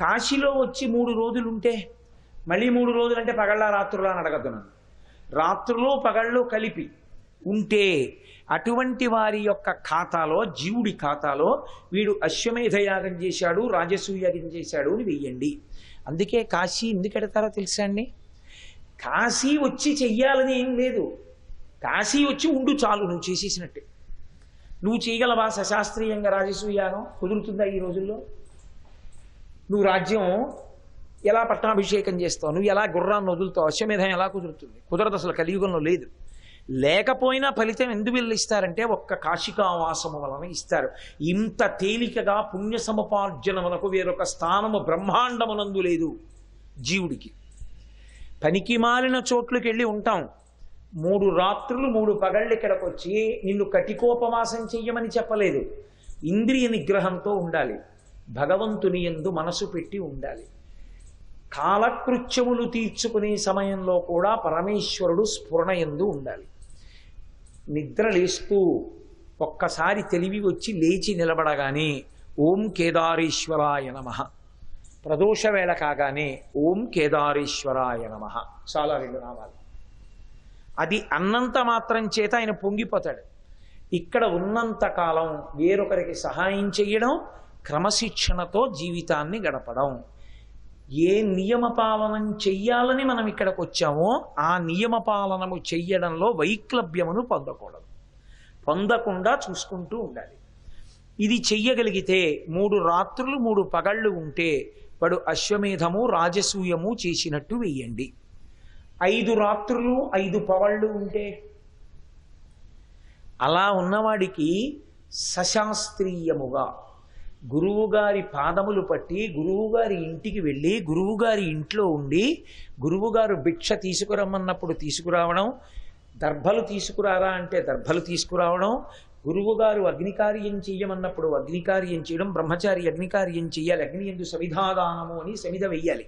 కాశీలో వచ్చి 3 రోజులు ఉంటే మళ్ళీ 3 రోజులు అంటే పగళ్ళ రాత్రులా అని అడగద్దు. రాత్రులు పగళ్ళు కలిపి ఉంటే అటువంటి వారి యొక్క ఖాతాలో, జీవుడి ఖాతాలో వీడు అశ్వమేధ యాగం చేశాడు, రాజసూయ యాగం చేశాడు అని వెయ్యండి. అందుకే కాశీ ఎందుకు ఎడతారో తెలుసా అండి? కాశీ వచ్చి చెయ్యాలని ఏం లేదు, కాశీ వచ్చి ఉండు చాలు, నువ్వు చేసేసినట్టే. నువ్వు చేయగలవా సశాస్త్రీయంగా రాజసూయ యాగం? కుదురుతుందా ఈ రోజుల్లో? నువ్వు రాజ్యం ఎలా పట్టాభిషేకం చేస్తావు, నువ్వు ఎలా గుర్రాన్ని వదులుతావు, అశ్వమేధం ఎలా కుదురుతుంది? కుదరదు, అసలు కలియుగంలో లేదు. లేకపోయినా ఫలితం ఎందుకు ఇస్తారంటే ఒక్క కాశికావాసము వలన ఇస్తారు. ఇంత తేలికగా పుణ్య సముపార్జనమునకు వేరొక స్థానము బ్రహ్మాండమునందు లేదు జీవుడికి. పనికి మాలిన చోట్లకి వెళ్ళి ఉంటాం, 3 రాత్రులు 3 పగళ్ళు ఇక్కడికి వచ్చి నిన్ను కటికోపవాసం చెయ్యమని చెప్పలేదు. ఇంద్రియ నిగ్రహంతో ఉండాలి, భగవంతుని యందు మనసు పెట్టి ఉండాలి. కాలకృత్యములు తీర్చుకునే సమయంలో కూడా పరమేశ్వరుడు స్ఫురణ యందు ఉండాలి. నిద్ర లేస్తూ ఒక్కసారి తెలివి వచ్చి లేచి నిలబడగానే ఓం కేదారేశ్వరాయ నమః, ప్రదోష వేళ కాగానే ఓం కేదారేశ్వరాయ నమః, చాలా 2 నామాలు. అది అన్నంత మాత్రం చేత ఆయన పొంగిపోతాడు. ఇక్కడ ఉన్నంత కాలం వేరొకరికి సహాయం చేయడం, క్రమశిక్షణతో జీవితాన్ని గడపడం. ఏ నియమపాలనం చెయ్యాలని మనం ఇక్కడికి వచ్చామో ఆ నియమపాలనము చెయ్యడంలో వైక్లభ్యమును పొందకుండా చూసుకుంటూ ఉండాలి. ఇది చెయ్యగలిగితే 3 రాత్రులు 3 పగళ్ళు ఉంటే వాడు అశ్వమేధము రాజసూయము చేసినట్టు వెయ్యండి. 5 రాత్రులు 5 పగళ్ళు ఉంటే అలా ఉన్నవాడికి సశాస్త్రీయముగా గురువుగారి పాదములు పట్టి గురువుగారి ఇంటికి వెళ్ళి గురువుగారి ఇంట్లో ఉండి గురువుగారు భిక్ష తీసుకురమ్మన్నప్పుడు తీసుకురావడం, దర్భలు తీసుకురారా అంటే దర్భలు తీసుకురావడం, గురువుగారు అగ్నికార్యం చెయ్యమన్నప్పుడు అగ్నికార్యం చేయడం, బ్రహ్మచారి అగ్నికార్యం చెయ్యాలి, అగ్ని ఎందు సమిధాదానము అని సమిధ వెయ్యాలి.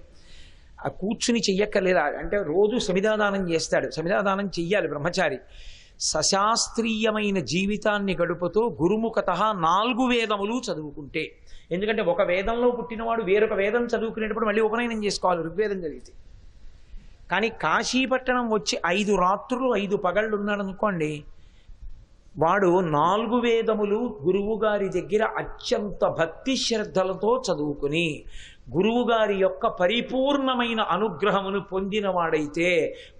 ఆ కూర్చుని చెయ్యక్కర్లేదా అంటే రోజు సమిధాదానం చేస్తాడు, సమిధాదానం చెయ్యాలి బ్రహ్మచారి. సశాస్త్రీయమైన జీవితాన్ని గడుపుతూ గురుముఖత 4 వేదములు చదువుకుంటే, ఎందుకంటే ఒక వేదంలో పుట్టినవాడు వేరొక వేదం చదువుకునేటప్పుడు మళ్ళీ ఉపనయనం చేసుకోవాలి ఋగ్వేదం చదివితే. కానీ కాశీపట్టణం వచ్చి 5 రాత్రులు 5 పగళ్ళు ఉన్నాడు అనుకోండి, వాడు 4 వేదములు గురువుగారి దగ్గర అత్యంత భక్తి శ్రద్ధలతో చదువుకుని గురువుగారి యొక్క పరిపూర్ణమైన అనుగ్రహమును పొందినవాడైతే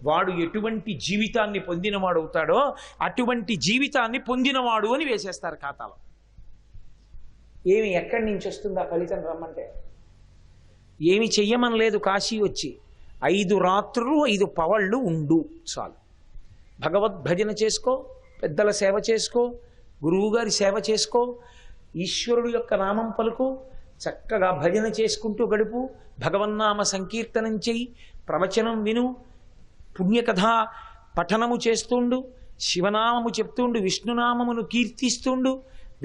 వాడు ఎటువంటి జీవితాన్ని పొందినవాడవుతాడో అటువంటి జీవితాన్ని పొందినవాడు అని వేసేస్తారు ఖాతాలో. ఏమి ఎక్కడి నుంచి వస్తుంది ఆ ఫలితం రమ్మంటే? ఏమి చెయ్యమని లేదు. కాశీ వచ్చి 5 రాత్రులు 5 పవళ్ళు ఉండు చాలు. భగవద్భజన చేసుకో, పెద్దల సేవ చేసుకో, గురువుగారి సేవ చేసుకో, ఈశ్వరుడు యొక్క నామం పలుకు, చక్కగా భజన చేసుకుంటూ గడుపు, భగవన్నామ సంకీర్తనం చెయ్యి, ప్రవచనం విను, పుణ్యకథ పఠనము చేస్తుండు, శివనామము చెప్తుండు, విష్ణునామమును కీర్తిస్తుండు,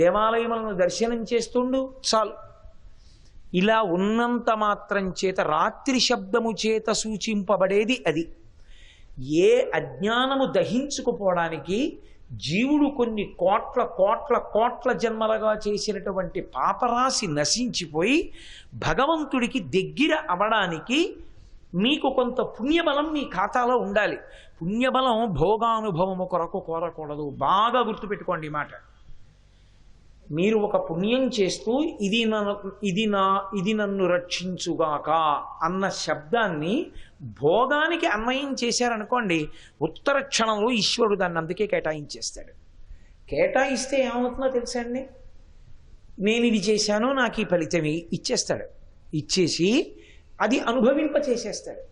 దేవాలయములను దర్శనం చేస్తుండు చాలు. ఇలా ఉన్నంత మాత్రం చేత రాత్రి శబ్దము చేత సూచింపబడేది అది. ఏ అజ్ఞానము దహించుకుపోవడానికి జీవుడు కొన్ని కోట్ల కోట్ల కోట్ల జన్మలుగా చేసినటువంటి పాపరాశి నశించిపోయి భగవంతుడికి దగ్గర అవడానికి మీకు కొంత పుణ్యబలం మీ ఖాతాలో ఉండాలి. పుణ్యబలం భోగానుభవము కొరకు కోరకూడదు. బాగా గుర్తుపెట్టుకోండి ఈ మాట. మీరు ఒక పుణ్యం చేస్తూ ఇది నన్ను రక్షించుగాక అన్న శబ్దాన్ని భోగానికి అన్వయం చేశారనుకోండి, ఉత్తర క్షణంలో ఈశ్వరుడు దాన్ని అందుకే కేటాయించేస్తాడు. కేటాయిస్తే ఏమవుతుందో తెలుసా అండి? నేను ఇది చేశాను, నాకు ఈ ఫలితం ఇచ్చేస్తాడు. ఇచ్చేసి అది అనుభవింప చేసేస్తాడు.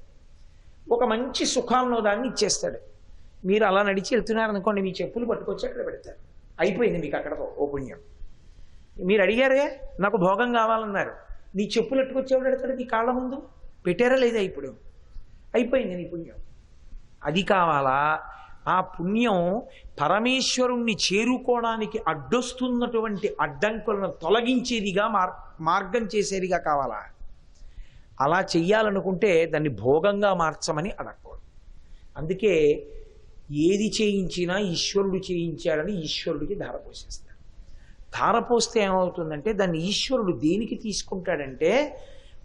ఒక మంచి సుఖాల్లో దాన్ని ఇచ్చేస్తాడు. మీరు అలా నడిచి వెళ్తున్నారనుకోండి, మీ చెప్పులు పట్టుకొచ్చి అక్కడ పెడతారు, అయిపోయింది మీకు అక్కడతో ఓ పుణ్యం. మీరు అడిగారే నాకు భోగం కావాలన్నారు, నీ చెప్పులు ఎట్టుకొచ్చేవాడు పెడతాడు నీ కాళ్ళ ముందు, పెట్టారా లేదా? ఇప్పుడు అయిపోయింది నీ పుణ్యం. అది కావాలా? ఆ పుణ్యం పరమేశ్వరుణ్ణి చేరుకోవడానికి అడ్డొస్తున్నటువంటి అడ్డంకులను తొలగించేదిగా మార్గం చేసేదిగా కావాలా? అలా చెయ్యాలనుకుంటే దాన్ని భోగంగా మార్చమని అడగకూడదు. అందుకే ఏది చేయించినా ఈశ్వరుడు చేయించాడని ఈశ్వరుడికి ధారపోసేస్తారు. ధారపోస్తే ఏమవుతుందంటే దాన్ని ఈశ్వరుడు దేనికి తీసుకుంటాడంటే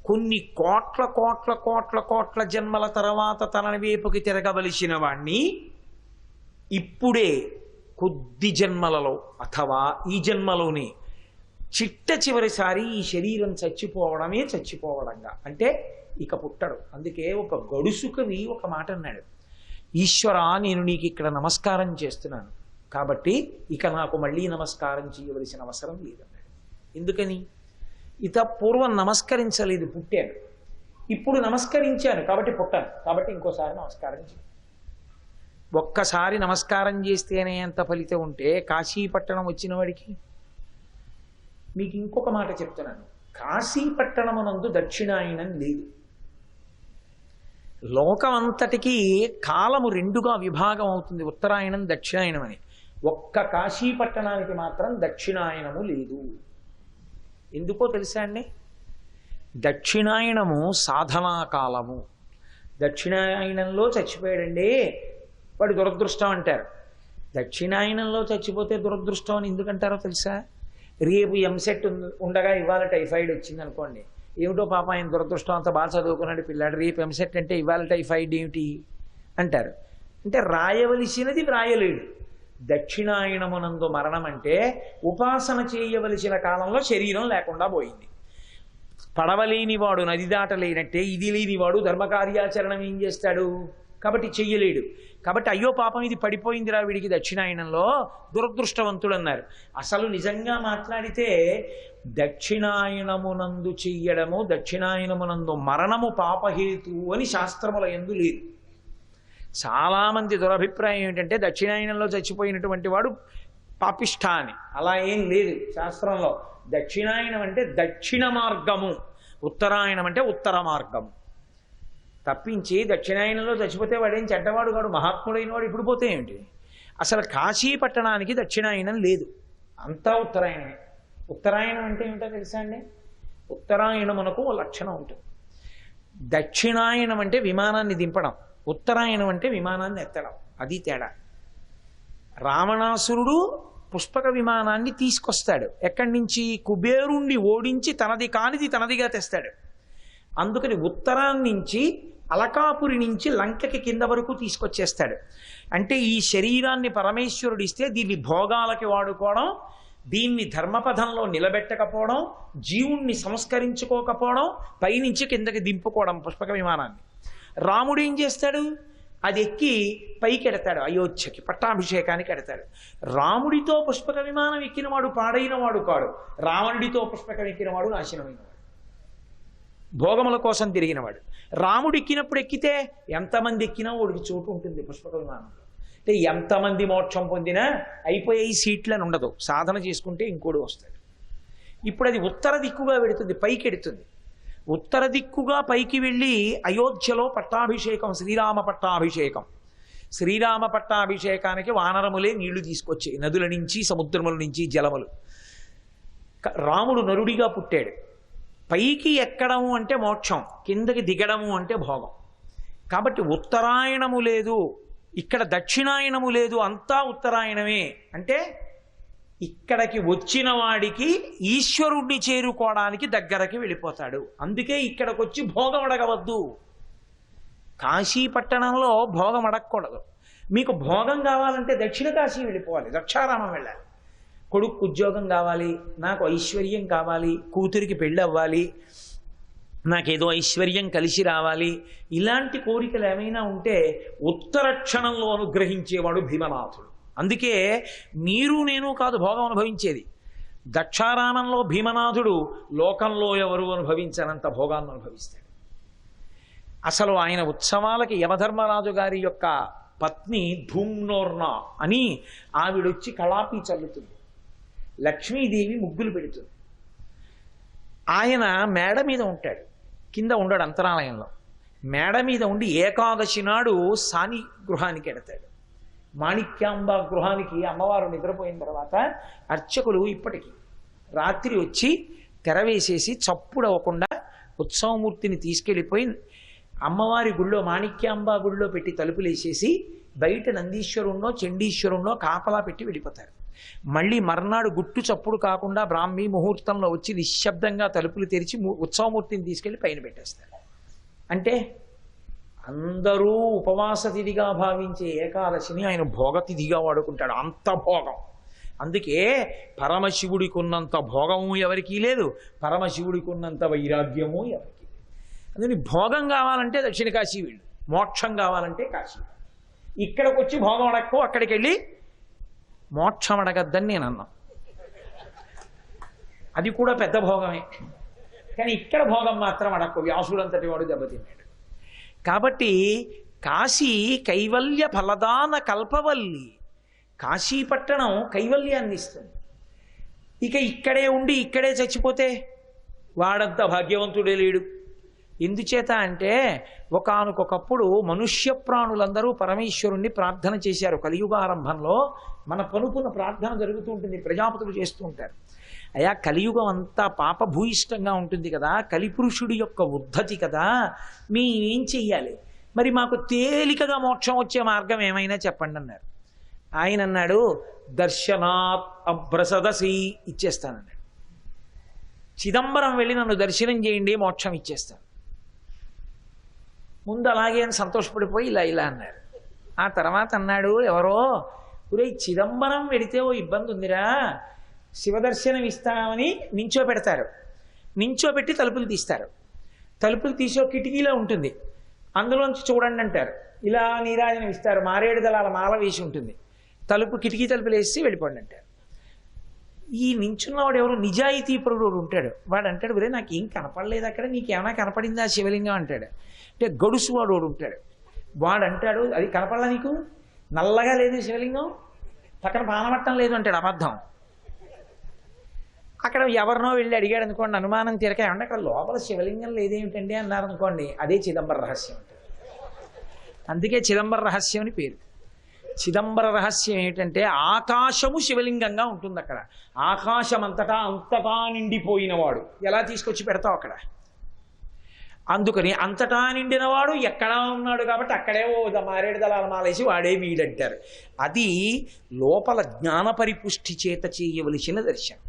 కొన్ని కోట్ల కోట్ల కోట్ల కోట్ల జన్మల తర్వాత తన వైపుకి తిరగవలసిన వాణ్ణి ఇప్పుడే కొద్ది జన్మలలో అథవా ఈ జన్మలోనే చిట్ట చివరిసారి ఈ శరీరం చచ్చిపోవడమే చచ్చిపోవడంగా, అంటే ఇక పుట్టడు. అందుకే ఒక గడుసుకవి ఒక మాట అన్నాడు, ఈశ్వర నేను నీకు ఇక్కడ నమస్కారం చేస్తున్నాను కాబట్టి ఇక నాకు మళ్ళీ నమస్కారం చేయవలసిన అవసరం లేదన్నాడు. ఎందుకని? ఇత పూర్వం నమస్కరించలేదు, పుట్టాను. ఇప్పుడు నమస్కరించాను కాబట్టి పుట్టాను, కాబట్టి ఇంకోసారి నమస్కారం చేయాలి. ఒక్కసారి నమస్కారం చేస్తేనే ఎంత ఫలితం ఉంటే కాశీపట్టణం వచ్చిన వాడికి. మీకు ఇంకొక మాట చెప్తున్నాను, కాశీపట్టణమునందు దక్షిణాయనం లేదు. లోకమంతటికీ కాలము రెండుగా విభాగం అవుతుంది, ఉత్తరాయణం దక్షిణాయనం అని. ఒక్క కాశీపట్టణానికి మాత్రం దక్షిణాయనము లేదు. ఎందుకో తెలుసా అండి? దక్షిణాయనము సాధనా కాలము. దక్షిణాయనంలో చచ్చిపోయాడండి వాడు దురదృష్టం అంటారు. దక్షిణాయనంలో చచ్చిపోతే దురదృష్టం అని ఎందుకంటారో తెలుసా? రేపు ఎంసెట్ ఉండగా ఇవాళ టైఫాయిడ్ వచ్చింది అనుకోండి, ఏమిటో పాప ఆయన దురదృష్టం అంతా బాగా చదువుకున్నాడు పిల్లాడు, రేపు ఎంసెట్ అంటే ఇవాళ టైఫాయిడ్ ఏమిటి అంటారు. అంటే రాయవలసినది వ్రాయలేడు. దక్షిణాయనమునందు మరణం అంటే ఉపాసన చేయవలసిన కాలంలో శరీరం లేకుండా పోయింది. పడవలేనివాడు నది దాటలేనట్టే ఇది లేనివాడు ధర్మకార్యాచరణం ఏం చేస్తాడు? కాబట్టి చెయ్యలేడు. కాబట్టి అయ్యో పాపం ఇది పడిపోయిందిరా వీడికి దక్షిణాయనంలో, దురదృష్టవంతుడు అన్నారు. అసలు నిజంగా మాట్లాడితే దక్షిణాయనమునందు చెయ్యడము, దక్షిణాయనమునందు మరణము పాపహేతు అని శాస్త్రముల యందు లేదు. చాలామంది దురభిప్రాయం ఏమిటంటే దక్షిణాయనంలో చచ్చిపోయినటువంటి వాడు పాపిష్ఠ అని. అలా ఏం లేదు శాస్త్రంలో. దక్షిణాయనం అంటే దక్షిణ మార్గము, ఉత్తరాయణం అంటే ఉత్తర మార్గము. తప్పించి దక్షిణాయనంలో చచ్చిపోతే వాడేం చెడ్డవాడు కాడు, మహాత్ముడైన వాడు ఇప్పుడు పోతే ఏమిటి? అసలు కాశీ పట్టణానికి దక్షిణాయనం లేదు, అంతా ఉత్తరాయణమే. ఉత్తరాయణం అంటే ఏమిటో తెలుసా అండి? ఉత్తరాయణమునకు ఓ లక్షణం ఉంటుంది. దక్షిణాయనం అంటే విమానాన్ని దింపడం, ఉత్తరాయణం అంటే విమానాన్ని ఎత్తడం. అది తేడా. రావణాసురుడు పుష్పక విమానాన్ని తీసుకొస్తాడు. ఎక్కడి నుంచి? కుబేరుణ్ణి ఓడించి తనది కానిది తనదిగా తెస్తాడు. అందుకని ఉత్తరాన్నించి అలకాపురి నుంచి లంకకి కింద వరకు తీసుకొచ్చేస్తాడు. అంటే ఈ శరీరాన్ని పరమేశ్వరుడు ఇస్తే దీన్ని భోగాలకి వాడుకోవడం, దీన్ని ధర్మపథంలో నిలబెట్టకపోవడం, జీవుణ్ణి సంస్కరించుకోకపోవడం, పైనుంచి కిందకి దింపుకోవడం పుష్పక విమానాన్ని. రాముడు ఏం చేస్తాడు? అది ఎక్కి పైకి ఎడతాడు, అయోధ్యకి పట్టాభిషేకానికి ఎడతాడు. రాముడితో పుష్పక విమానం ఎక్కినవాడు పాడైన వాడు కాడు, రావణుడితో పుష్పకం ఎక్కినవాడు నాశనమైనవాడు, భోగముల కోసం తిరిగినవాడు. రాముడు ఎక్కినప్పుడు ఎక్కితే ఎంతమంది ఎక్కినా వాడికి చోటు ఉంటుంది పుష్పక విమానంలో. అంటే ఎంతమంది మోక్షం పొందినా అయిపోయే సీట్లని ఉండదు, సాధన చేసుకుంటే ఇంకోడు వస్తాడు. ఇప్పుడు అది ఉత్తర దిక్కుగా వెడుతుంది, పైకి ఎడుతుంది. ఉత్తర దిక్కుగా పైకి వెళ్ళి అయోధ్యలో పట్టాభిషేకం, శ్రీరామ పట్టాభిషేకం. శ్రీరామ పట్టాభిషేకానికి వానరములే నీళ్లు తీసుకొచ్చాయి, నదుల నుంచి సముద్రముల నుంచి జలములు. రాముడు నరుడిగా పుట్టాడు. పైకి ఎక్కడము అంటే మోక్షం, కిందకి దిగడము అంటే భోగం. కాబట్టి ఉత్తరాయణము లేదు, ఇక్కడ దక్షిణాయనము లేదు, అంతా ఉత్తరాయణమే. అంటే ఇక్కడికి వచ్చిన వాడికి ఈశ్వరుణ్ణి చేరుకోవడానికి దగ్గరకి వెళ్ళిపోతాడు. అందుకే ఇక్కడికి వచ్చి భోగం అడగవద్దు. కాశీ పట్టణంలో భోగం అడగకూడదు. మీకు భోగం కావాలంటే దక్షిణ కాశీ వెళ్ళిపోవాలి, దక్షారామం వెళ్ళాలి. కొడుకు ఉద్యోగం కావాలి, నాకు ఐశ్వర్యం కావాలి, కూతురికి పెళ్ళి అవ్వాలి, నాకేదో ఐశ్వర్యం కలిసి రావాలి, ఇలాంటి కోరికలు ఏమైనా ఉంటే ఉత్తర క్షణంలో అనుగ్రహించేవాడు భీమనాథుడు. అందుకే మీరు నేను కాదు భోగం అనుభవించేది. దక్షారామంలో భీమనాథుడు లోకంలో ఎవరు అనుభవించనంత భోగాన్ని అనుభవిస్తాడు. అసలు ఆయన ఉత్సవాలకి యమధర్మరాజు గారి యొక్క పత్ని ధూమ్నోర్ణ అని ఆవిడొచ్చి కళాపి చల్లుతుంది, లక్ష్మీదేవి ముగ్గులు పెడుతుంది. ఆయన మేడ మీద ఉంటాడు, కింద ఉండడు అంతరాలయంలో. మేడ మీద ఉండి ఏకాదశి నాడు సాని గృహానికి ఎడతాడు. మాణిక్యాంబ గృహానికి అమ్మవారు నిద్రపోయిన తర్వాత అర్చకులు ఇప్పటికీ రాత్రి వచ్చి తెరవేసేసి చప్పుడు అవ్వకుండా ఉత్సవమూర్తిని తీసుకెళ్ళిపోయి అమ్మవారి గుళ్ళో, మాణిక్యాంబ గుళ్ళో పెట్టి తలుపులేసేసి బయట నందీశ్వరుణ్ణో చండీశ్వరుణ్ణో కాపలా పెట్టి వెళ్ళిపోతారు. మళ్ళీ మర్నాడు గుట్టు చప్పుడు కాకుండా బ్రాహ్మీ ముహూర్తంలో వచ్చి నిశ్శబ్దంగా తలుపులు తెరిచి ఉత్సవమూర్తిని తీసుకెళ్ళి పైన పెట్టేస్తారు. అంటే అందరూ ఉపవాస తిథిగా భావించే ఏకాదశిని ఆయన భోగతిథిగా వాడుకుంటాడు. అంత భోగం. అందుకే పరమశివుడికి ఉన్నంత భోగము ఎవరికీ లేదు, పరమశివుడికి ఉన్నంత వైరాగ్యము ఎవరికి లేదు. అందుకని భోగం కావాలంటే దక్షిణ కాశీ వీళ్ళు, మోక్షం కావాలంటే కాశీ. ఇక్కడికి వచ్చి భోగం అడక్కో, అక్కడికి వెళ్ళి మోక్షం అడగద్దని నేను అన్నా. అది కూడా పెద్ద భోగమే, కానీ ఇక్కడ భోగం మాత్రం అడక్కో. వ్యాసుడంతటి వాడు దెబ్బతిన్నాడు. కాబట్టి కాశీ కైవల్య ఫలదాన కల్పవల్లి. కాశీపట్టణం కైవల్యాన్ని ఇస్తుంది. ఇక ఇక్కడే ఉండి ఇక్కడే చచ్చిపోతే వాడంత భాగ్యవంతుడే లేడు. ఎందుచేత అంటే ఒకానొకప్పుడు మనుష్య ప్రాణులందరూ పరమేశ్వరుణ్ణి ప్రార్థన చేశారు. కలియుగారంభంలో మన పనుకున్న ప్రార్థన జరుగుతూ ఉంటుంది, ప్రజాపతులు చేస్తూ ఉంటారు. అయా కలియుగం అంతా పాపభూయిష్టంగా ఉంటుంది కదా, కలిపురుషుడి యొక్క ఉద్ధతి కదా, మేమేం చెయ్యాలి, మరి మాకు తేలికగా మోక్షం వచ్చే మార్గం ఏమైనా చెప్పండి అన్నారు. ఆయన అన్నాడు, దర్శనాత్ అభ్రసదసి, ఇచ్చేస్తానన్నాడు. చిదంబరం వెళ్ళి నన్ను దర్శనం చేయండి, మోక్షం ఇచ్చేస్తాను. ముందు అలాగే అని సంతోషపడిపోయి ఇలా అన్నాడు. ఆ తర్వాత అన్నాడు ఎవరో, ఒరే చిదంబరం వెడితే ఓ ఇబ్బంది ఉందిరా, శివదర్శనం ఇస్తామని నించోపెడతారు, నించోపెట్టి తలుపులు తీస్తారు. తలుపులు తీసి ఒక కిటికీలో ఉంటుంది, అందులోంచి చూడండి అంటారు. ఇలా నీరాజనం ఇస్తారు, మారేడు దళాల మాల వేసి ఉంటుంది. తలుపు కిటికీ తలుపులు వేసి వెళ్ళిపోండి అంటారు. ఈ నించున్నవాడు ఎవరు, నిజాయితీ పరుడు ఉంటాడు. వాడు అంటాడు, ఒరే నాకేం కనపడలేదు అక్కడ, నీకేమైనా కనపడిందా శివలింగం అంటాడు. అంటే గడుసు వాడు ఉంటాడు. వాడు అంటాడు, అది కనపడలా నీకు, నల్లగా లేదు శివలింగం, పక్కన పానమట్టం లేదు అంటాడు. అబద్ధం. అక్కడ ఎవరినో వెళ్ళి అడిగాడు అనుకోండి, అనుమానం తీరక, ఏమంటే అక్కడ లోపల శివలింగం లేదేమిటండి అన్నారు అనుకోండి, అదే చిదంబర రహస్యం అంటారు. అందుకే చిదంబర రహస్యం అని పేరు. చిదంబర రహస్యం ఏమిటంటే ఆకాశము శివలింగంగా ఉంటుంది అక్కడ. ఆకాశం అంతటా నిండిపోయినవాడు ఎలా తీసుకొచ్చి పెడతావు అక్కడ. అందుకని అంతటా నిండినవాడు ఎక్కడా ఉన్నాడు కాబట్టి అక్కడే ఓ మారేడు దళాల మాలేసి వాడే వీడంటారు. అది లోపల జ్ఞాన పరిపుష్టి చేత చేయవలసిన దర్శనం.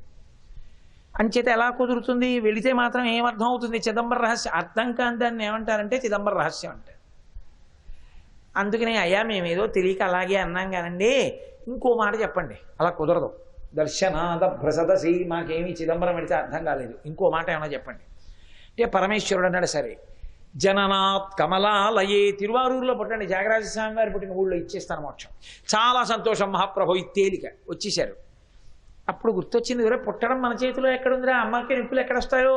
అంచేత ఎలా కుదురుతుంది, వెళితే మాత్రం ఏమర్థం అవుతుంది, చిదంబర రహస్యం. అర్థం కాని దాన్ని ఏమంటారంటే చిదంబర రహస్యం అంటారు. అందుకనే అయ్యా మేమేదో తెలియక అలాగే అన్నాం కానండి, ఇంకో మాట చెప్పండి. అలా కుదరదు. దర్శనాద భ్రసదసి, మాకేమీ చిదంబరం పెడితే అర్థం కాలేదు, ఇంకో మాట ఏమైనా చెప్పండి అంటే పరమేశ్వరుడు అన్నాడు, సరే జననాత్ కమలాలయే, తిరువారూరులో పుట్టండి, త్యాగరాజ స్వామి వారు పుట్టిన ఊళ్ళో ఇచ్చేస్తాను మోక్షం. చాలా సంతోషం మహాప్రభు, తేలిక వచ్చేశారు. అప్పుడు గుర్తొచ్చింది, ఎవరో పుట్టడం మన చేతిలో ఎక్కడుందిరా, అమ్మకి నిప్పులు ఎక్కడొస్తాయో,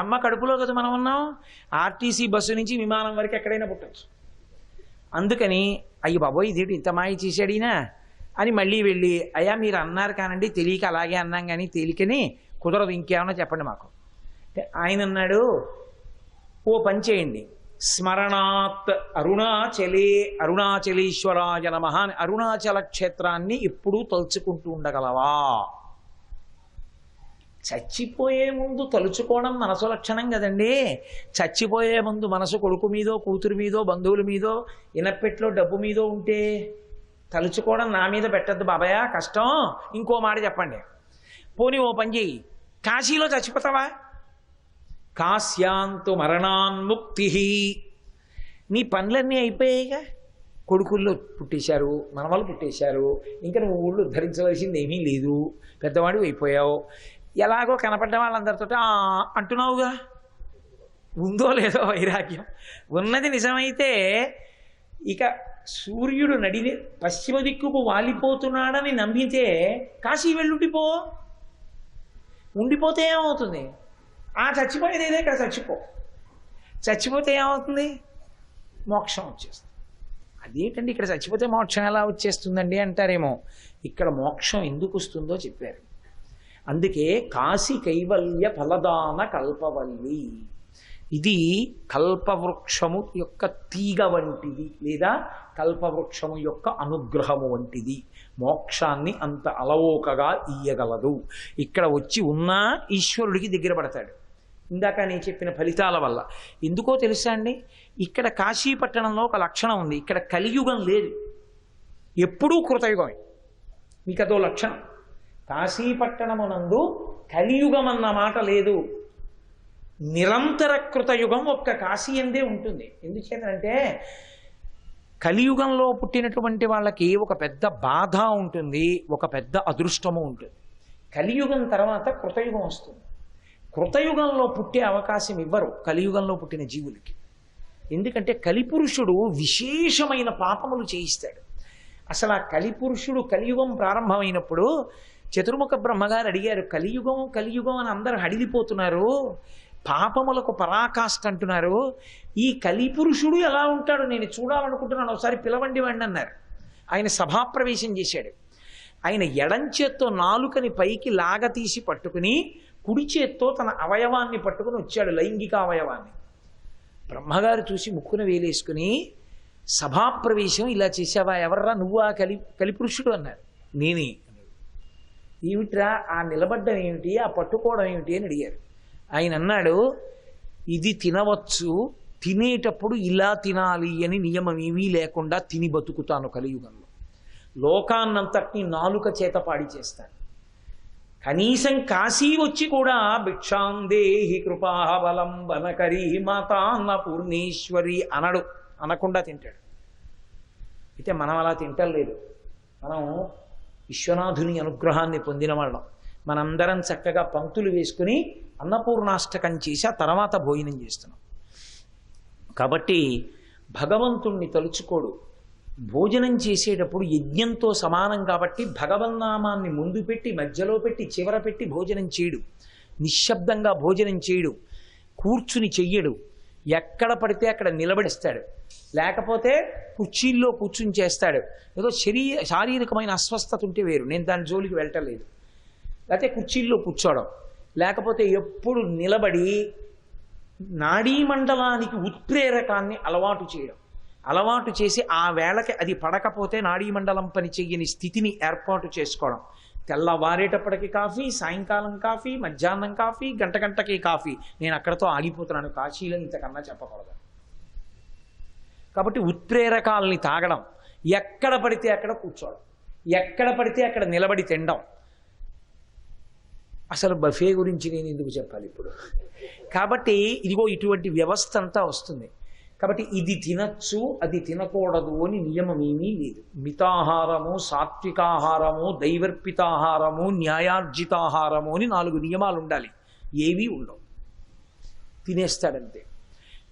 అమ్మ కడుపులో కదా మనం ఉన్నాం. ఆర్టీసీ బస్సు నుంచి విమానం వరకు ఎక్కడైనా పుట్టచ్చు. అందుకని అయ్యి బాబోయ్ ఇదేంటి ఇంత మాయ చేశాడినా అని మళ్ళీ వెళ్ళి, అయ్యా మీరు అన్నారు కానండి, తెలియక అలాగే అన్నాం కానీ తేలికని కుదరదు, ఇంకేమన్నా చెప్పండి మాకు అంటే ఆయన అన్నాడు, ఓ పని చేయండి, స్మరణాత్ అరుణాచలేశ్వరాయ నమః అని అరుణాచల క్షేత్రాన్ని ఎప్పుడూ తలుచుకుంటూ ఉండగలవా. చచ్చిపోయే ముందు తలుచుకోవడం మనసు లక్షణం కదండి. చచ్చిపోయే ముందు మనసు కొడుకు మీదో కూతురు మీదో బంధువుల మీదో ఇనపెట్లో డబ్బు మీదో ఉంటే తలుచుకోవడం నా మీద పెట్టద్దు బాబాయ్, కష్టం. ఇంకో మాట చెప్పండి, పోనీ ఓ పని చేయి, కాశీలో చచ్చిపోతావా, కాశ్యాంతు మరణాన్ముక్తి, నీ పనులన్నీ అయిపోయాయిగా, కొడుకుల్లో పుట్టేశారు, మనవలు పుట్టేశారు, ఇంకా నువ్వు ఊళ్ళు ధరించవలసింది ఏమీ లేదు, పెద్దవాడు అయిపోయావు, ఎలాగో కనపడ్డ వాళ్ళందరితో అంటున్నావుగా, ఉందో లేదో వైరాగ్యం. ఉన్నది నిజమైతే ఇక సూర్యుడు నడిని పశ్చిమ దిక్కుకు వాలిపోతున్నాడని నమ్మితే కాశీ వెళ్ళుండిపో, ఉండిపోతే ఏమవుతుంది, చచ్చిపోయేది ఏదే ఇక్కడ చచ్చిపోతే ఏమవుతుంది, మోక్షం వచ్చేస్తుంది. అదేంటండి ఇక్కడ చచ్చిపోతే మోక్షం ఎలా వచ్చేస్తుందండి అంటారేమో, ఇక్కడ మోక్షం ఎందుకు వస్తుందో చెప్పారు. అందుకే కాశీ కైవల్య ఫలదాన కల్పవల్లి, ఇది కల్పవృక్షము యొక్క తీగ వంటిది, లేదా కల్పవృక్షము యొక్క అనుగ్రహము వంటిది. మోక్షాన్ని అంత అలవోకగా ఇయ్యగలదు. ఇక్కడ వచ్చి ఉన్నా ఈశ్వరుడికి దగ్గర పడతాడు. ఇందాక నేను చెప్పిన ఫలితాల వల్ల. ఎందుకో తెలుసా అండి, ఇక్కడ కాశీపట్టణంలో ఒక లక్షణం ఉంది, ఇక్కడ కలియుగం లేదు, ఎప్పుడూ కృతయుగమే. మీకు అదో లక్షణం. కాశీపట్టణమునందు కలియుగం అన్న మాట లేదు. నిరంతర కృతయుగం ఒక్క కాశీ అందే ఉంటుంది. ఎందుచేతంటే కలియుగంలో పుట్టినటువంటి వాళ్ళకి ఒక పెద్ద బాధ ఉంటుంది, ఒక పెద్ద అదృష్టము ఉంటుంది. కలియుగం తర్వాత కృతయుగం వస్తుంది. కృతయుగంలో పుట్టే అవకాశం ఇవ్వరు కలియుగంలో పుట్టిన జీవులకి. ఎందుకంటే కలిపురుషుడు విశేషమైన పాపములు చేయిస్తాడు. అసలు ఆ కలిపురుషుడు కలియుగం ప్రారంభమైనప్పుడు చతుర్ముఖ బ్రహ్మగారు అడిగారు, కలియుగం కలియుగం అని అందరూ హడిలిపోతున్నారు, పాపములకు పరాకాష్ట అంటున్నారు, ఈ కలిపురుషుడు ఎలా ఉంటాడు నేను చూడాలనుకుంటున్నాను, ఒకసారి పిలవండి వాడిని అన్నారు. ఆయన సభాప్రవేశం చేశాడు. ఆయన ఎడం చేత్తో నాలుకని పైకి లాగతీసి పట్టుకుని కుడి చేత్తో తన అవయవాన్ని పట్టుకుని వచ్చాడు, లైంగిక అవయవాన్ని. బ్రహ్మగారు చూసి ముక్కున వేలేసుకుని, సభాప్రవేశం ఇలా చేసావా, ఎవర్రా నువ్వు ఆ కలిపురుషుడు అన్నారు. నేనే. ఏమిట్రా ఆ నిలబడ్డం ఏమిటి, ఆ పట్టుకోవడం ఏమిటి అని అడిగారు. ఆయన అన్నాడు, ఇది తినవచ్చు, తినేటప్పుడు ఇలా తినాలి అని నియమం ఏమీ లేకుండా తిని బతుకుతాను కలియుగంలో. లోకాన్నంతటినీ నాలుక చేత పాడి చేస్తాను. కనీసం కాశీ వచ్చి కూడా భిక్షాందేహి కృపావలంబనకరీ మాతాన్న పూర్ణేశ్వరి అనడు, అనకుండా తింటాడు. అయితే మనం అలా తింటలేదు. మనం విశ్వనాథుని అనుగ్రహాన్ని పొందిన వాళ్ళం. మనందరం చక్కగా పంక్తులు వేసుకుని అన్నపూర్ణాష్టకం చేసి ఆ తర్వాత భోజనం చేస్తున్నాం. కాబట్టి భగవంతుణ్ణి తలుచుకోడు. భోజనం చేసేటప్పుడు యజ్ఞంతో సమానం కాబట్టి భగవన్నామాన్ని ముందు పెట్టి, మధ్యలో పెట్టి, చివర పెట్టి భోజనం చేయడు. నిశ్శబ్దంగా భోజనం చేయడు. కూర్చుని చెయ్యడు. ఎక్కడ పడితే అక్కడ నిలబడిస్తాడు. లేకపోతే కుర్చీల్లో కూర్చుని చేస్తాడు. ఏదో శారీరకమైన అస్వస్థత ఉంటే వేరు, నేను దాని జోలికి వెళ్ళటలేదు. లేకపోతే కుర్చీల్లో కూర్చోవడం, లేకపోతే ఎప్పుడు నిలబడి నాడీమండలానికి ఉత్ప్రేరకాన్ని అలవాటు చేయడం. అలవాటు చేసి ఆ వేళకి అది పడకపోతే నాడీమండలం పని చెయ్యని స్థితిని ఏర్పాటు చేసుకోవడం. తెల్లవారేటప్పటికి కాఫీ, సాయంకాలం కాఫీ, మధ్యాహ్నం కాఫీ, గంట గంటకి కాఫీ. నేను అక్కడతో ఆగిపోతున్నాను, కాశీలో ఇంతకన్నా చెప్పకూడదు. కాబట్టి ఉత్ప్రేరకాలని తాగడం, ఎక్కడ పడితే అక్కడ కూర్చోవడం, ఎక్కడ పడితే అక్కడ నిలబడి తినడం. అసలు బఫే గురించి నేను ఎందుకు చెప్పాలి ఇప్పుడు? కాబట్టి ఇదిగో ఇటువంటి వ్యవస్థ అంతా వస్తుంది. కాబట్టి ఇది తినచ్చు, అది తినకూడదు అని నియమం ఏమీ లేదు. మితాహారము, సాత్వికాహారము, దైవర్పితాహారము, న్యాయార్జితాహారము అని 4 నియమాలు ఉండాలి. ఏవీ ఉండవు, తినేస్తాడంతే.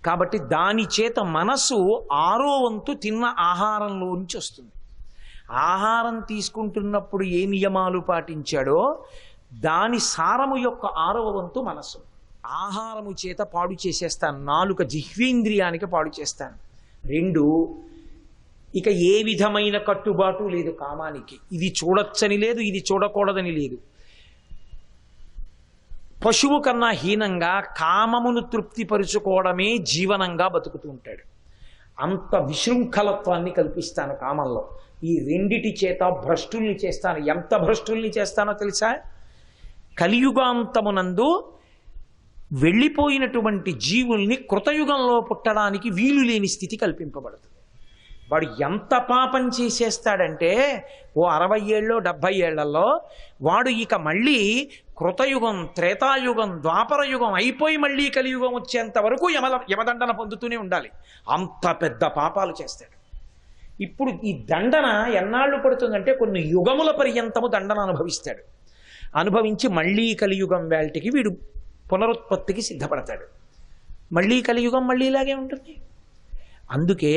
కాబట్టి దాని చేత మనసు 6వ వంతు తిన్న ఆహారంలో నుంచి వస్తుంది. ఆహారం తీసుకుంటున్నప్పుడు ఏ నియమాలు పాటించాడో దాని సారము యొక్క 6వ వంతు మనసు. ఆహారము చేత పాడు చేసేస్తాను, నాలుక జిహ్వేంద్రియానికి పాడు చేస్తాను. 2, ఇక ఏ విధమైన కట్టుబాటు లేదు కామానికి. ఇది చూడొచ్చని లేదు, ఇది చూడకూడదని లేదు. పశువు కన్నా హీనంగా కామమును తృప్తిపరుచుకోవడమే జీవనంగా బతుకుతూ ఉంటాడు. అంత విశృంఖలత్వాన్ని కల్పిస్తాను కామంలో. ఈ 2 చేత భ్రష్టుల్ని చేస్తాను. ఎంత భ్రష్టుల్ని చేస్తానో తెలుసా? కలియుగాంతమునందు వెళ్ళిపోయినటువంటి జీవుల్ని కృతయుగంలో పుట్టడానికి వీలు లేని స్థితి కల్పింపబడుతుంది. వాడు ఎంత పాపం చేసేస్తాడంటే ఓ 60 ఏళ్ళో 70 ఏళ్లలో వాడు ఇక మళ్ళీ కృతయుగం, త్రేతాయుగం, ద్వాపరయుగం అయిపోయి మళ్ళీ కలియుగం వచ్చేంత వరకు యమదండన పొందుతూనే ఉండాలి. అంత పెద్ద పాపాలు చేస్తాడు. ఇప్పుడు ఈ దండన ఎన్నాళ్ళు పడుతుందంటే కొన్ని యుగముల పర్యంతము దండన అనుభవిస్తాడు. అనుభవించి మళ్ళీ కలియుగం వేల్టికి వీడు పునరుత్పత్తికి సిద్ధపడతాడు. మళ్ళీ కలియుగం మళ్ళీ ఇలాగే ఉంటుంది. అందుకే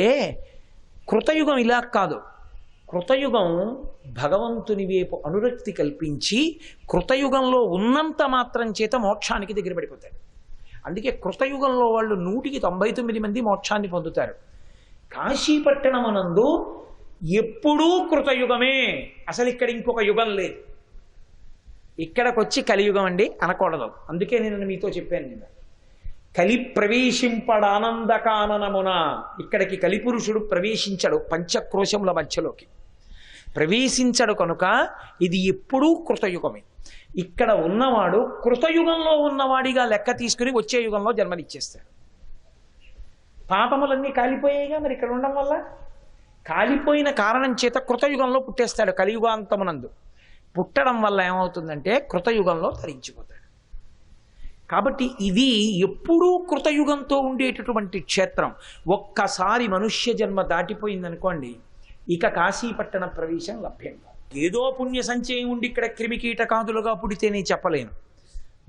కృతయుగం ఇలా కాదు. కృతయుగం భగవంతుని వైపు అనురక్తి కల్పించి కృతయుగంలో ఉన్నంత మాత్రం చేత మోక్షానికి దగ్గర పడిపోతాడు. అందుకే కృతయుగంలో వాళ్ళు 199 మంది మోక్షాన్ని పొందుతారు. కాశీపట్టణమునందు ఎప్పుడూ కృతయుగమే, అసలు ఇక్కడ ఇంకొక యుగం లేదు. ఇక్కడికి వచ్చి కలియుగం అండి అనకూడదు. అందుకే నేను మీతో చెప్పాను, నిన్న కలి ప్రవేశింపడానందకాననమున ఇక్కడికి కలిపురుషుడు ప్రవేశించడు, పంచక్రోశముల మధ్యలోకి ప్రవేశించడు. కనుక ఇది ఎప్పుడూ కృతయుగమే. ఇక్కడ ఉన్నవాడు కృతయుగంలో ఉన్నవాడిగా లెక్క తీసుకుని వచ్చే యుగంలో జన్మనిచ్చేస్తాడు. పాపములన్నీ కాలిపోయాయిగా మరి ఇక్కడ ఉండడం వల్ల. కాలిపోయిన కారణం చేత కృతయుగంలో పుట్టేస్తాడు కలియుగాంతమునందు. పుట్టడం వల్ల ఏమవుతుందంటే కృతయుగంలో తరించిపోతాడు. కాబట్టి ఇది ఎప్పుడూ కృతయుగంతో ఉండేటటువంటి క్షేత్రం. ఒక్కసారి మనుష్య జన్మ దాటిపోయిందనుకోండి, ఇక కాశీపట్టణ ప్రవేశం లభ్యం కాదు. ఏదో పుణ్య సంచయం ఉండి ఇక్కడ క్రిమికీటకాదులుగా పుడితేనే చెప్పలేను.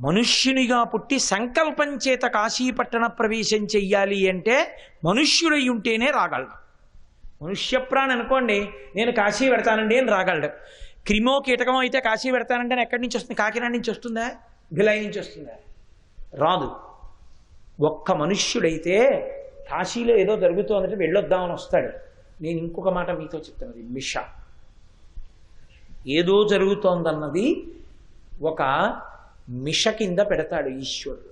మనుష్యునిగా పుట్టి సంకల్పం చేత కాశీపట్టణ ప్రవేశం చెయ్యాలి అంటే మనుష్యుడై ఉంటేనే రాగలడు. మనుష్య ప్రాణి అనుకోండి, నేను కాశీ పెడతానండి అని రాగలడు. క్రిమో కీటకమో అయితే కాశీ పెడతానంటే ఎక్కడి నుంచి వస్తుంది? కాకినాడ నుంచి వస్తుందా? భిలాయి నుంచి వస్తుందా? రాదు. ఒక్క మనుష్యుడైతే కాశీలో ఏదో జరుగుతుందంటే వెళ్ళొద్దామని వస్తాడు. నేను ఇంకొక మాట మీతో చెప్తున్నది, మిష ఏదో జరుగుతోందన్నది ఒక మిష కింద పెడతాడు ఈశ్వరుడు.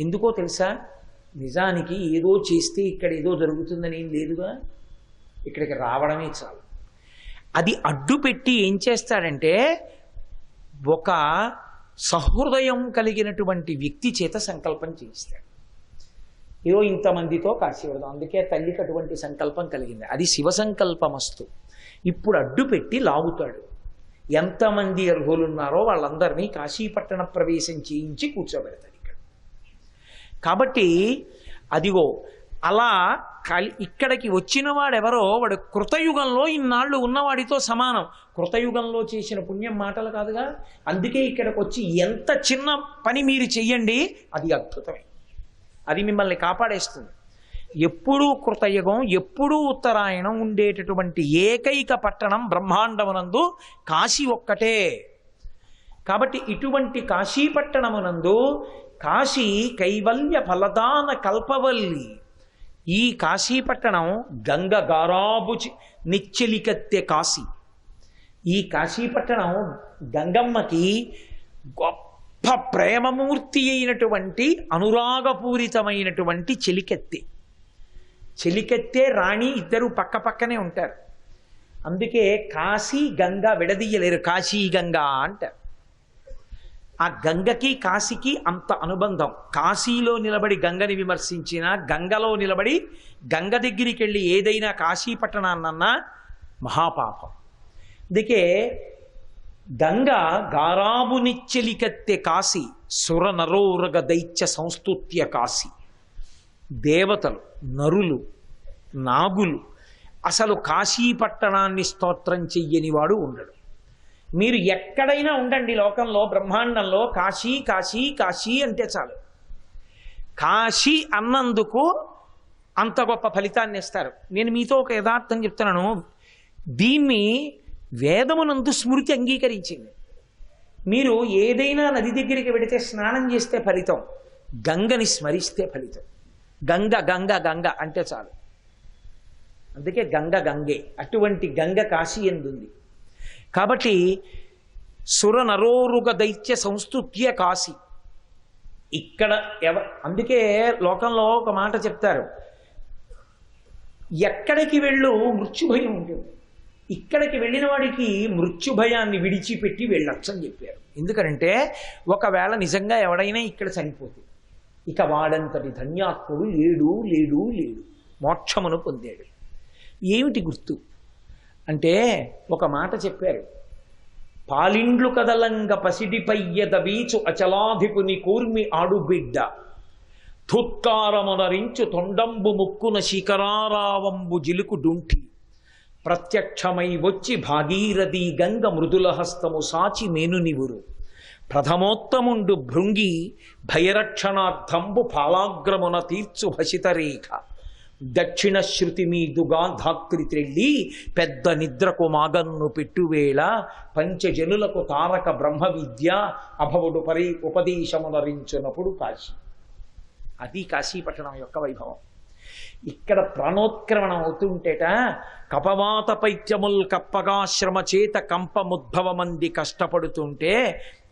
ఎందుకో తెలుసా? నిజానికి ఏదో చేస్తే ఇక్కడ ఏదో జరుగుతుందని ఏం లేదుగా, ఇక్కడికి రావడమే చాలు. అది అడ్డు పెట్టి ఏం చేస్తాడంటే ఒక సహృదయం కలిగినటువంటి వ్యక్తి చేత సంకల్పం చేయిస్తాడు. ఏదో ఇంతమందితో కాశీ వెళదాం, అందుకే తల్లికి అటువంటి సంకల్పం కలిగింది. అది శివ సంకల్పమస్తు. ఇప్పుడు అడ్డు పెట్టి లాగుతాడు. ఎంతమంది అర్హులున్నారో వాళ్ళందరినీ కాశీపట్టణ ప్రవేశం చేయించి కూర్చోబెడతాడు ఇక్కడ. కాబట్టి అదిగో అలా ఇక్కడికి వచ్చిన వాడెవరో వాడు కృతయుగంలో ఇన్నాళ్ళు ఉన్నవాడితో సమానం. కృతయుగంలో చేసిన పుణ్యం మాటలు కాదుగా. అందుకే ఇక్కడికి వచ్చి ఎంత చిన్న పని మీరు చెయ్యండి, అది అద్భుతమే. అది మిమ్మల్ని కాపాడేస్తుంది. ఎప్పుడూ కృతయుగం, ఎప్పుడూ ఉత్తరాయణం ఉండేటటువంటి ఏకైక పట్టణం బ్రహ్మాండమునందు కాశీ ఒక్కటే. కాబట్టి ఇటువంటి కాశీపట్టణమునందు కాశీ కైవల్య ఫలదాన కల్పవల్లి. ఈ కాశీపట్టణం గంగ గారాబు నిచ్చెలికెత్తే కాశీ. ఈ కాశీపట్టణం గంగమ్మకి గొప్ప ప్రేమమూర్తి అయినటువంటి అనురాగపూరితమైనటువంటి చెలికెత్తే. చెలికెత్తే రాణి ఇద్దరు పక్క పక్కనే ఉంటారు. అందుకే కాశీ గంగ విడదీయలేరు, కాశీ గంగా అంటారు. ఆ గంగకి కాశీకి అంత అనుబంధం. కాశీలో నిలబడి గంగని విమర్శించిన, గంగలో నిలబడి గంగ దగ్గరికి వెళ్ళి ఏదైనా కాశీపట్టణాన్నన్నా మహాపాపం. అందుకే గంగ గారాబు నిచ్చెలికెత్తే కాశీ, సుర నరోరగ దైత్య సంస్తుత్య కాశీ. దేవతలు, నరులు, నాగులు అసలు కాశీపట్టణాన్ని స్తోత్రం చెయ్యని వాడు ఉండడు. మీరు ఎక్కడైనా ఉండండి లోకంలో, బ్రహ్మాండంలో కాశీ కాశీ కాశీ అంటే చాలు. కాశీ అన్నందుకు అంత గొప్ప ఫలితాన్ని ఇస్తారు. నేను మీతో ఒక యథార్థం చెప్తున్నాను. దీన్ని వేదమునందు స్మృతి అంగీకరించింది. మీరు ఏదైనా నది దగ్గరికి వెడితే స్నానం చేస్తే ఫలితం, గంగని స్మరిస్తే ఫలితం. గంగ గంగ గంగ అంటే చాలు. అందుకే గంగ గంగే. అటువంటి గంగ కాశీ ఎందుంది. కాబట్టి సుర నరోరుగ దైత్య సంస్తుత్య కాశీ. ఇక్కడ అందుకే లోకంలో ఒక మాట చెప్తారు, ఎక్కడికి వెళ్ళు మృత్యుభయం ఉంటుంది. ఇక్కడికి వెళ్ళిన వాడికి మృత్యుభయాన్ని విడిచిపెట్టి వెళ్ళొచ్చని చెప్పారు. ఎందుకంటే ఒకవేళ నిజంగా ఎవడైనా ఇక్కడ చనిపోతే ఇక వాడంతటి ధన్యాత్ముడు లేడు లేడు లేడు, మోక్షమును పొందాడు. ఏమిటి గుర్తు అంటే ఒక మాట చెప్పారు, పాలిండ్లు కదలంగ పసిడిపయ్యద వీచు అచలాధిపుని కూర్మి ఆడుబిడ్డ, ధుత్కారమునరించు తొండంబు ముక్కున శిఖరారావంబు జిలుకు డుంఠి, ప్రత్యక్షమై వచ్చి భాగీరథి గంగ మృదుల హస్తము సాచి మేనునివురు, ప్రథమోత్తముండు భృంగి భయరక్షణార్థంబు పాలాగ్రమున తీర్చు భసితరేఖ, దక్షిణ శృతి మీదుగా ధాత్రి త్రెళ్ళి పెద్ద నిద్రకు మాగన్ను పెట్టువేళ, పంచజనులకు తారక బ్రహ్మ విద్య అభవుడు ఉపదేశమునరించునప్పుడు కాశీ. అది కాశీపట్టణం యొక్క వైభవం. ఇక్కడ ప్రాణోత్క్రమణం అవుతుంటేట కపవాత పైత్యముల్ కప్పగాశ్రమ చేత కంపముద్భవమంది కష్టపడుతుంటే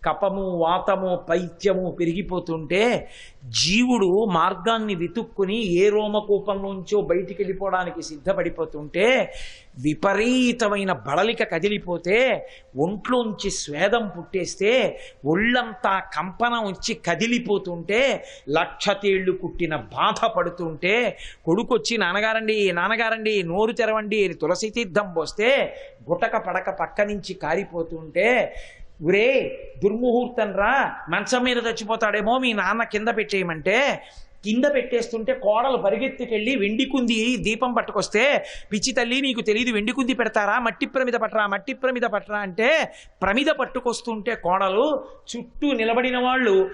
కపము వాతము పైత్యము పెరిగిపోతుంటే జీవుడు మార్గాన్ని వెతుక్కుని ఏ రోమకూపంలోంచో బయటికి వెళ్ళిపోవడానికి సిద్ధపడిపోతుంటే విపరీతమైన బడలిక కదిలిపోతే ఒంట్లోంచి స్వేదం పుట్టేస్తే ఒళ్ళంతా కంపనం వచ్చి కదిలిపోతుంటే లక్ష తేళ్లు కుట్టిన బాధ పడుతుంటే కొడుకొచ్చి నాన్నగారండి నాన్నగారండి నోరు తెరవండి అని తులసి తీర్థం పోస్తే గుటక పడక పక్క నుంచి కారిపోతుంటే ఒరే దుర్ముహూర్తం రా మంచం మీద చచ్చిపోతాడేమో మీ నాన్న కింద పెట్టేయమంటే కింద పెట్టేస్తుంటే కోడలు పరిగెత్తుకెళ్ళి వెండి కుంది దీపం పట్టుకొస్తే పిచ్చి తల్లి నీకు తెలియదు వెండి కుంది పెడతారా మట్టి ప్రమిద పట్టరా అంటే ప్రమిద పట్టుకొస్తుంటే కోడలు చుట్టూ నిలబడిన వాళ్ళు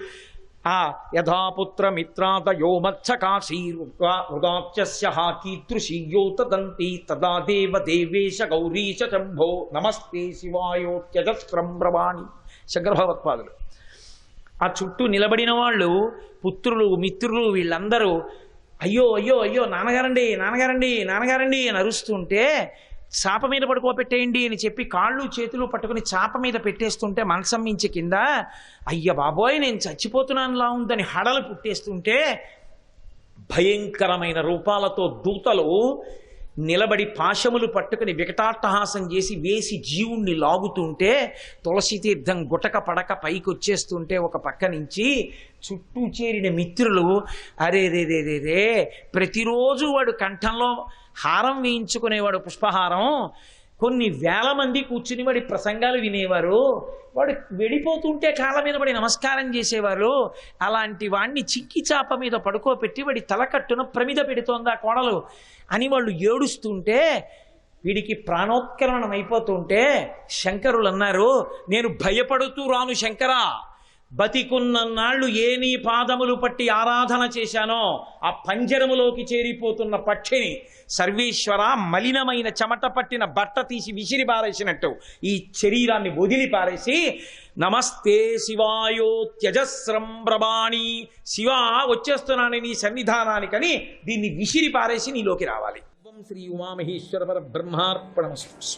ఆ యథాపుత్ర మిత్రాదయో మత్సకాశీరుదాచ్యస్య కీదృశీయో తదంతి తదా దేవ దేవేశ గౌరీశ శంభో నమస్తే శివాయోత్యజస్రం బ్రవాణి శంకర భగవత్పాదులు. ఆ చుట్టూ నిలబడిన వాళ్ళు పుత్రులు మిత్రులు వీళ్ళందరూ అయ్యో అయ్యో అయ్యో నాన్నగారండి నాన్నగారండి నాన్నగారండి అని అరుస్తుంటే చాప మీద పడుకోబెట్టేయండి అని చెప్పి కాళ్ళు చేతులు పట్టుకుని చాప మీద పెట్టేస్తుంటే మంచం మించి కింద అయ్య బాబోయ్ నేను చచ్చిపోతున్నానులా ఉందని హడలు పుట్టేస్తుంటే భయంకరమైన రూపాలతో దూతలు నిలబడి పాశములు పట్టుకుని వికటాట్టహాసం చేసి వేసి జీవుణ్ణి లాగుతుంటే తులసి తీర్థం గుటక పడక పైకి వచ్చేస్తుంటే ఒక పక్క నుంచి చుట్టూ చేరిన మిత్రులు అరే రే రే రే రే ప్రతిరోజు వాడు కంఠంలో హారం వేయించుకునేవాడు పుష్పహారం కొన్ని వేల మంది కూర్చుని వాడి ప్రసంగాలు వినేవారు వాడు వెళ్ళిపోతుంటే కాళ్ళ మీద పడి నమస్కారం చేసేవారు అలాంటి వాడిని చిక్కి చాప మీద పడుకోబెట్టి వాడి తలకట్టున ప్రమిద పెడుతోంది ఆ కోడలు అని వాళ్ళు ఏడుస్తుంటే వీడికి ప్రాణోత్కరణం అయిపోతుంటే శంకరులు అన్నారు నేను భయపడుతూ రాను శంకరా బతికున్నన్నాళ్ళు ఏ నీ పాదములు పట్టి ఆరాధన చేశానో ఆ పంజరములోకి చేరిపోతున్న పక్షిని సర్వేశ్వర మలినమైన చెమట పట్టిన బట్ట తీసి విసిరి పారేసినట్టు ఈ శరీరాన్ని వదిలి పారేసి నమస్తే శివాయో త్యజస్రం బ్రవాణి శివ వచ్చేస్తున్నాను నీ సన్నిధానానికని దీన్ని విసిరి పారేసి నీలోకి రావాలి. శ్రీ ఉమామహేశ్వర పరబ్రహ్మార్పణమస్తు.